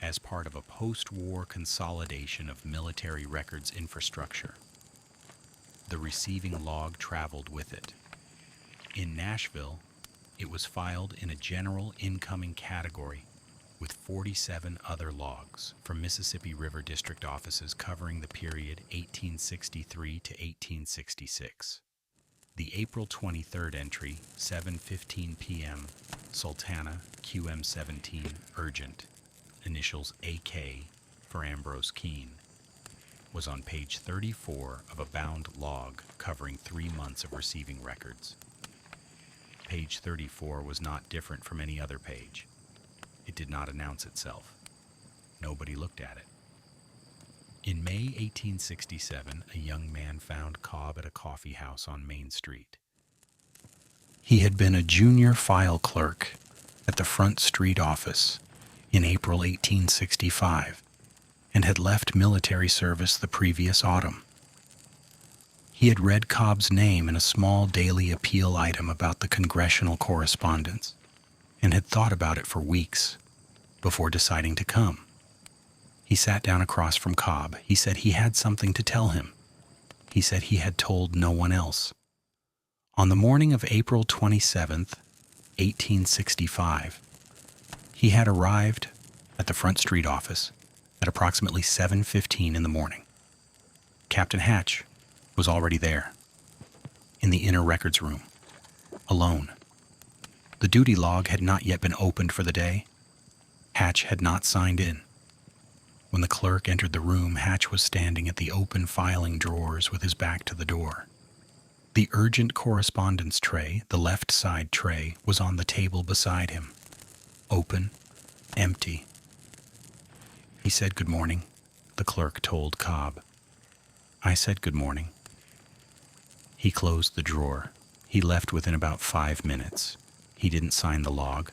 as part of a post-war consolidation of military records infrastructure. The receiving log traveled with it. In Nashville, it was filed in a general incoming category with 47 other logs from Mississippi River District offices covering the period 1863 to 1866. The April 23rd entry, 7:15 p.m., Sultana, QM-17, urgent, initials AK for Ambrose Keene, was on page 34 of a bound log covering 3 months of receiving records. Page 34 was not different from any other page. It did not announce itself. Nobody looked at it. In May 1867, a young man found Cobb at a coffee house on Main Street. He had been a junior file clerk at the Front Street office in April 1865 and had left military service the previous autumn. He had read Cobb's name in a small daily appeal item about the congressional correspondence and had thought about it for weeks before deciding to come. He sat down across from Cobb. He said he had something to tell him. He said he had told no one else. On the morning of April 27th, 1865, he had arrived at the Front Street office at approximately 7:15 in the morning. Captain Hatch was already there, in the inner records room, alone. The duty log had not yet been opened for the day. Hatch had not signed in. When the clerk entered the room, Hatch was standing at the open filing drawers with his back to the door. The urgent correspondence tray, the left side tray, was on the table beside him. Open, empty. He said good morning, the clerk told Cobb. I said good morning. He closed the drawer. He left within about 5 minutes. He didn't sign the log.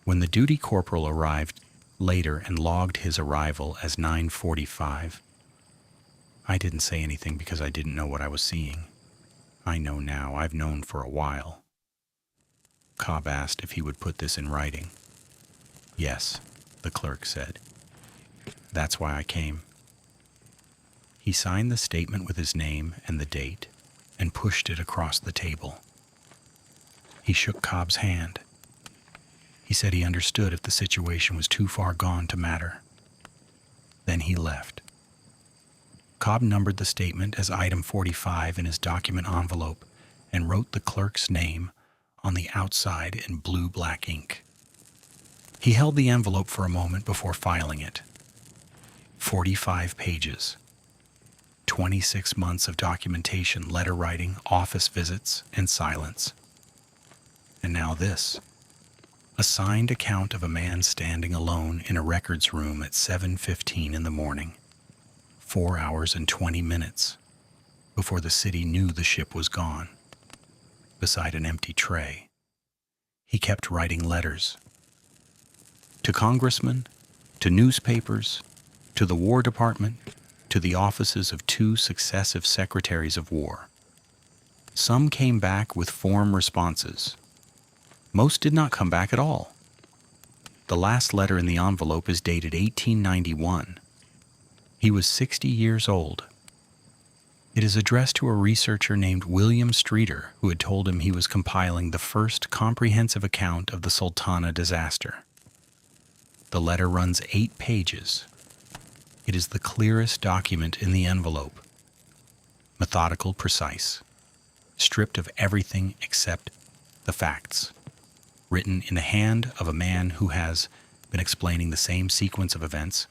When the duty corporal arrived later and logged his arrival as 9:45, I didn't say anything because I didn't know what I was seeing. I know now. I've known for a while. Cobb asked if he would put this in writing. Yes, the clerk said. That's why I came. He signed the statement with his name and the date and pushed it across the table. He shook Cobb's hand. He said he understood if the situation was too far gone to matter. Then he left. Cobb numbered the statement as item 45 in his document envelope and wrote the clerk's name on the outside in blue-black ink. He held the envelope for a moment before filing it. 45 pages. 26 months of documentation, letter writing, office visits, and silence. And now this. A signed account of a man standing alone in a records room at 7:15 in the morning, 4 hours and 20 minutes, before the city knew the ship was gone. Beside an empty tray, he kept writing letters. To congressmen, to newspapers, to the War Department, to the offices of 2 successive secretaries of war. Some came back with form responses. Most did not come back at all. The last letter in the envelope is dated 1891. He was 60 years old. It is addressed to a researcher named William Streeter, who had told him he was compiling the first comprehensive account of the Sultana disaster. The letter runs 8 pages. It is the clearest document in the envelope. Methodical, precise, stripped of everything except the facts. Written in the hand of a man who has been explaining the same sequence of events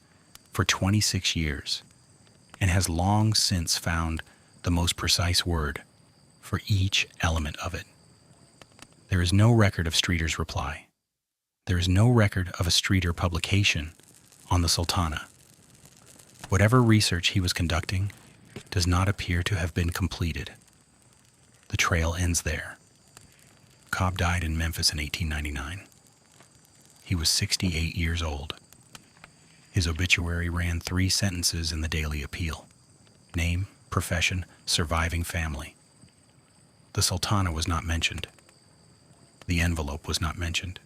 for 26 years and has long since found the most precise word for each element of it. There is no record of Streeter's reply. There is no record of a Streeter publication on the Sultana. Whatever research he was conducting does not appear to have been completed. The trail ends there. Cobb died in Memphis in 1899. He was 68 years old. His obituary ran 3 sentences in the Daily Appeal. Name, Profession, surviving family. The Sultana was not mentioned. The envelope was not mentioned.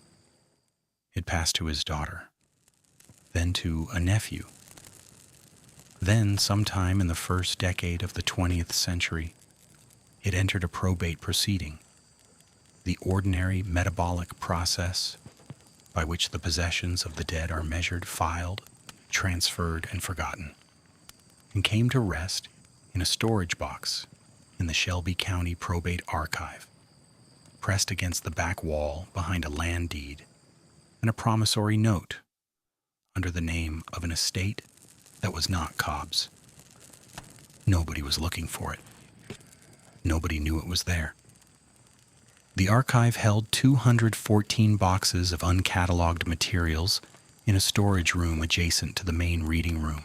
It passed to his daughter, then to a nephew. Then, sometime in the first decade of the 20th century, it entered a probate proceeding, the ordinary metabolic process by which the possessions of the dead are measured, filed, transferred, and forgotten, and came to rest in a storage box in the Shelby County Probate Archive, pressed against the back wall behind a land deed and a promissory note under the name of an estate that was not Cobb's. Nobody was looking for it. Nobody knew it was there. The archive held 214 boxes of uncatalogued materials in a storage room adjacent to the main reading room,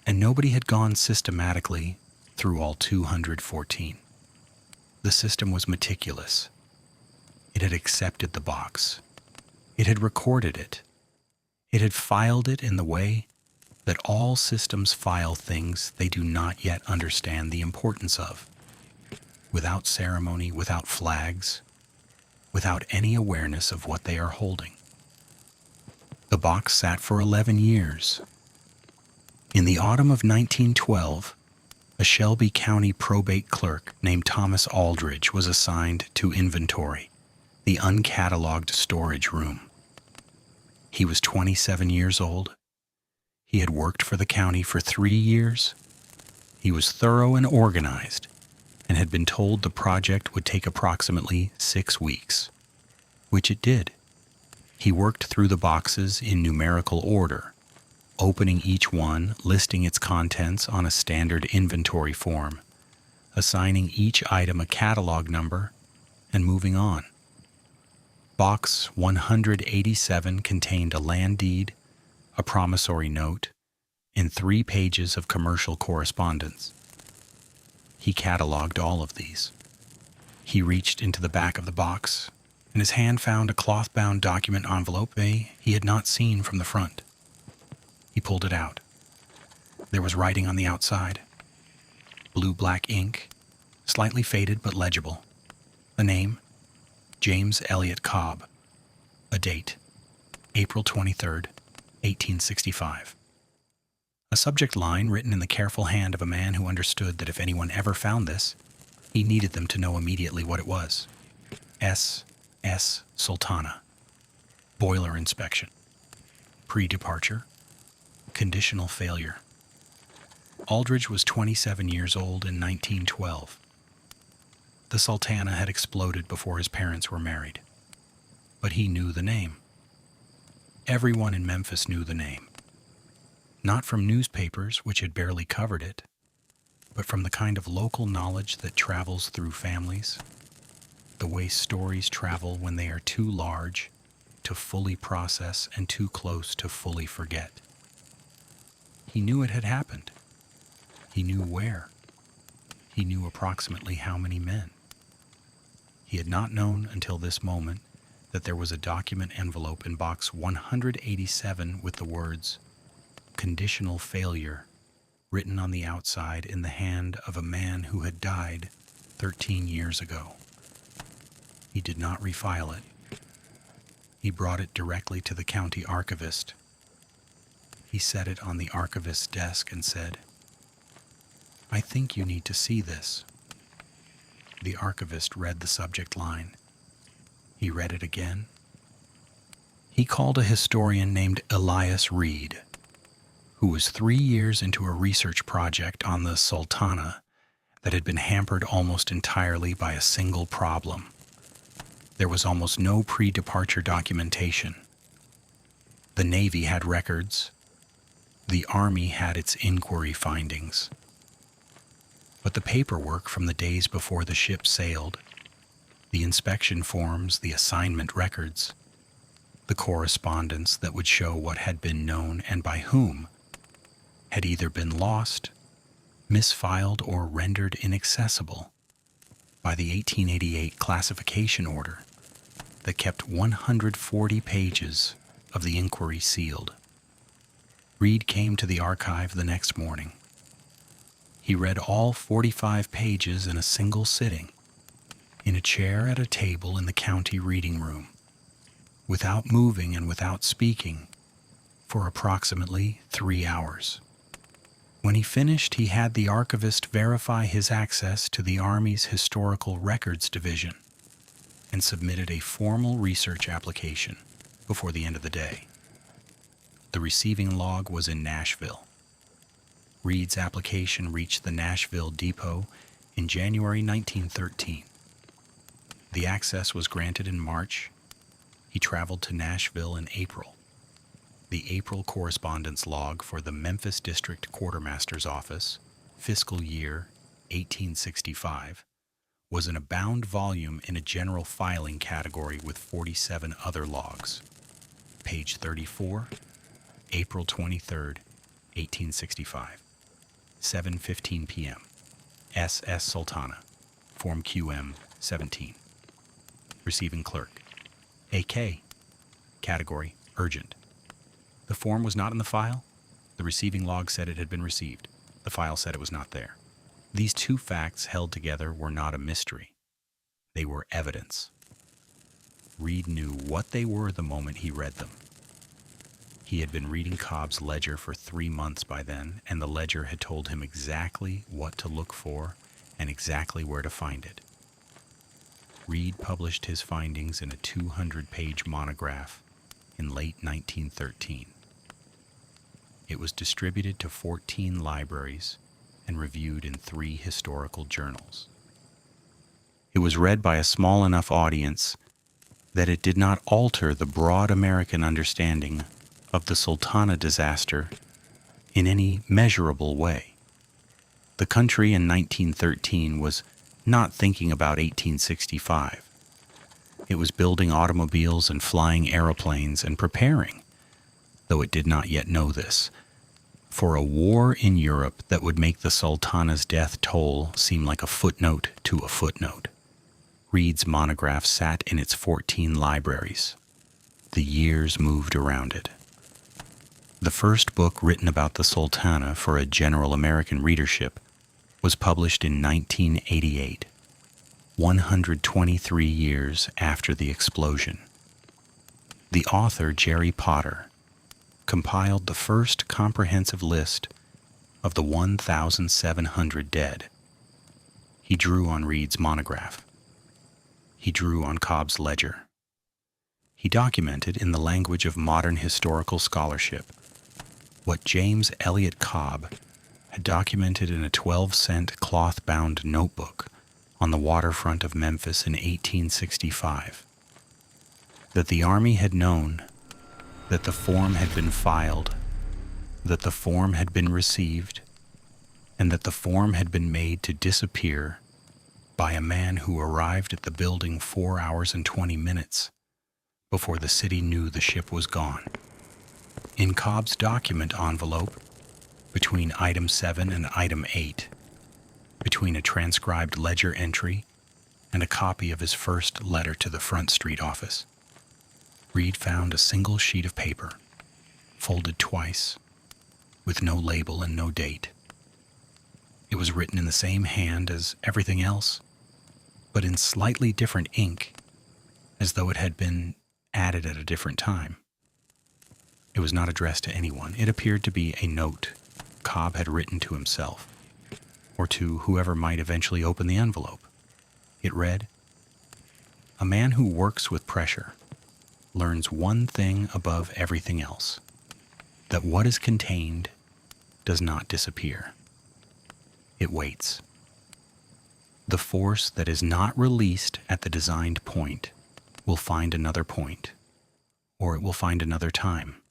and nobody had gone systematically through all 214. The system was meticulous. It had accepted the box. It had recorded it. It had filed it in the way that all systems file things they do not yet understand the importance of, without ceremony, without flags, without any awareness of what they are holding. The box sat for 11 years. In the autumn of 1912, a Shelby County probate clerk named Thomas Aldridge was assigned to inventory, the uncatalogued storage room. He was 27 years old. He had worked for the county for 3 years. He was thorough and organized, and had been told the project would take approximately 6 weeks, which it did. He worked through the boxes in numerical order, opening each one, listing its contents on a standard inventory form, assigning each item a catalog number, and moving on. Box 187 contained a land deed, a promissory note, and 3 pages of commercial correspondence. He cataloged all of these. He reached into the back of the box, and his hand found a cloth-bound document envelope he had not seen from the front. He pulled it out. There was writing on the outside. Blue-black ink, slightly faded but legible. The name, James Elliot Cobb. A date, April 23rd, 1865. A subject line written in the careful hand of a man who understood that if anyone ever found this, he needed them to know immediately what it was. SS Sultana. Boiler inspection. Pre-departure. Conditional failure. Aldridge was 27 years old in 1912. The Sultana had exploded before his parents were married. But he knew the name. Everyone in Memphis knew the name. Not from newspapers, which had barely covered it, but from the kind of local knowledge that travels through families, the way stories travel when they are too large to fully process and too close to fully forget. He knew it had happened. He knew where. He knew approximately how many men. He had not known until this moment that there was a document envelope in box 187 with the words, "Conditional failure," written on the outside in the hand of a man who had died 13 years ago. He did not refile it. He brought it directly to the county archivist. He set it on the archivist's desk and said, "I think you need to see this." The archivist read the subject line. He read it again. He called a historian named Elias Reed, who was 3 years into a research project on the Sultana that had been hampered almost entirely by a single problem. There was almost no pre-departure documentation. The Navy had records. The Army had its inquiry findings. But the paperwork from the days before the ship sailed, the inspection forms, the assignment records, the correspondence that would show what had been known and by whom, had either been lost, misfiled, or rendered inaccessible by the 1888 classification order that kept 140 pages of the inquiry sealed. Reed came to the archive the next morning. He read all 45 pages in a single sitting, in a chair at a table in the county reading room, without moving and without speaking, for approximately 3 hours. When he finished, he had the archivist verify his access to the Army's Historical Records Division and submitted a formal research application before the end of the day. The receiving log was in Nashville. Reed's application reached the Nashville depot in January 1913. The access was granted in March. He traveled to Nashville in April. The April correspondence log for the Memphis District Quartermaster's Office, fiscal year 1865, was in a bound volume in a general filing category with 47 other logs. Page 34, April 23, 1865, 7:15 p.m. SS Sultana, Form QM 17. Receiving clerk. AK. Category urgent. The form was not in the file. The receiving log said it had been received. The file said it was not there. These two facts held together were not a mystery. They were evidence. Reed knew what they were the moment he read them. He had been reading Cobb's ledger for 3 months by then, and the ledger had told him exactly what to look for and exactly where to find it. Reed published his findings in a 200-page monograph in late 1913. It was distributed to 14 libraries and reviewed in 3 historical journals. It was read by a small enough audience that it did not alter the broad American understanding of the Sultana disaster in any measurable way. The country in 1913 was not thinking about 1865. It was building automobiles and flying aeroplanes and preparing, though it did not yet know this, for a war in Europe that would make the Sultana's death toll seem like a footnote to a footnote. Reed's monograph sat in its 14 libraries. The years moved around it. The first book written about the Sultana for a general American readership was published in 1988, 123 years after the explosion. The author, Jerry Potter, compiled the first comprehensive list of the 1,700 dead. He drew on Reed's monograph. He drew on Cobb's ledger. He documented in the language of modern historical scholarship what James Elliot Cobb had documented in a 12-cent cloth-bound notebook on the waterfront of Memphis in 1865. That the Army had known, that the form had been filed, that the form had been received, and that the form had been made to disappear by a man who arrived at the building 4 hours and 20 minutes before the city knew the ship was gone. In Cobb's document envelope, between item 7 and item 8, between a transcribed ledger entry and a copy of his first letter to the Front Street office, Reed found a single sheet of paper, folded twice, with no label and no date. It was written in the same hand as everything else, but in slightly different ink, as though it had been added at a different time. It was not addressed to anyone. It appeared to be a note Cobb had written to himself, or to whoever might eventually open the envelope. It read, "A man who works with pressure learns one thing above everything else, that what is contained does not disappear. It waits. The force that is not released at the designed point will find another point, or it will find another time.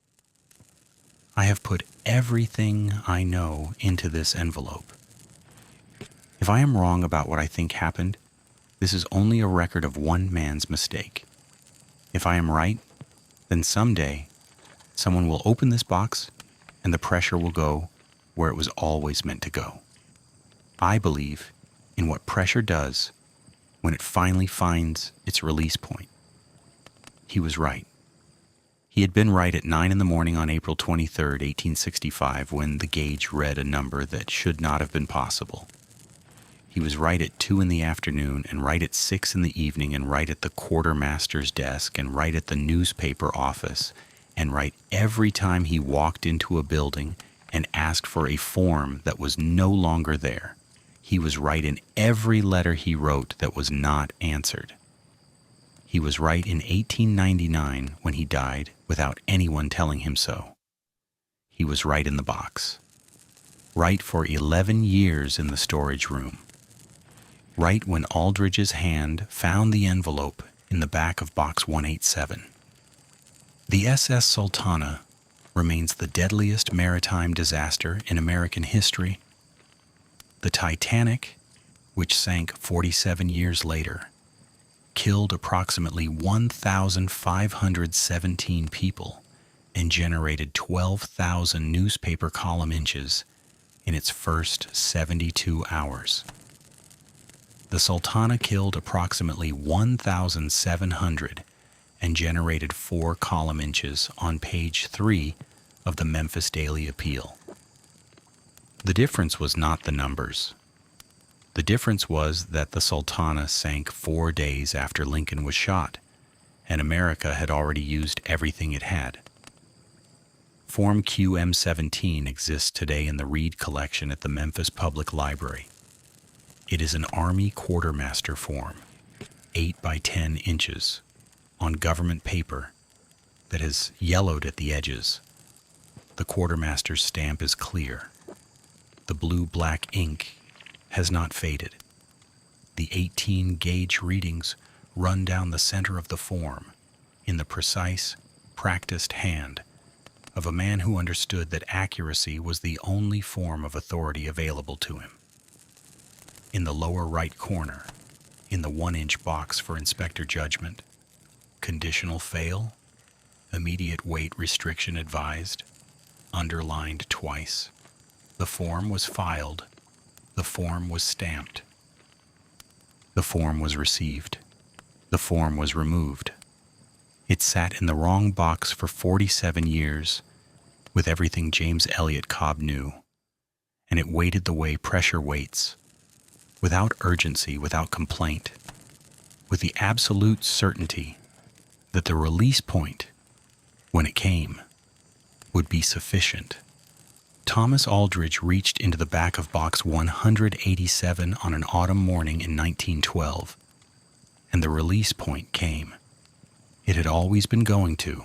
I have put everything I know into this envelope. If I am wrong about what I think happened, this is only a record of one man's mistake. If I am right, then someday someone will open this box and the pressure will go where it was always meant to go. I believe in what pressure does when it finally finds its release point." He was right. He had been right at 9 in the morning on April 23, 1865, when the gauge read a number that should not have been possible. He was right at 2 in the afternoon, and right at 6 in the evening, and right at the quartermaster's desk, and right at the newspaper office, and right every time he walked into a building and asked for a form that was no longer there. He was right in every letter he wrote that was not answered. He was right in 1899 when he died without anyone telling him so. He was right in the box. Right for 11 years in the storage room. Right when Aldrich's hand found the envelope in the back of box 187. The SS Sultana remains the deadliest maritime disaster in American history. The Titanic, which sank 47 years later, killed approximately 1,517 people and generated 12,000 newspaper column inches in its first 72 hours. The Sultana killed approximately 1,700 and generated 4 column inches on page 3 of the Memphis Daily Appeal. The difference was not the numbers. The difference was that the Sultana sank 4 days after Lincoln was shot, and America had already used everything it had. Form QM-17 exists today in the Reed collection at the Memphis Public Library. It is an Army Quartermaster form, 8 by 10 inches, on government paper that has yellowed at the edges. The quartermaster's stamp is clear. The blue-black ink has not faded. The 18 gauge readings run down the center of the form in the precise, practiced hand of a man who understood that accuracy was the only form of authority available to him. In the lower right corner, in the 1-inch box for inspector judgment, conditional fail, immediate weight restriction advised, underlined twice. The form was filed. The form was stamped. The form was received. The form was removed. It sat in the wrong box for 47 years with everything James Elliot Cobb knew, and it waited the way pressure waits, without urgency, without complaint, with the absolute certainty that the release point, when it came, would be sufficient. Thomas Aldrich reached into the back of box 187 on an autumn morning in 1912, and the release point came. It had always been going to,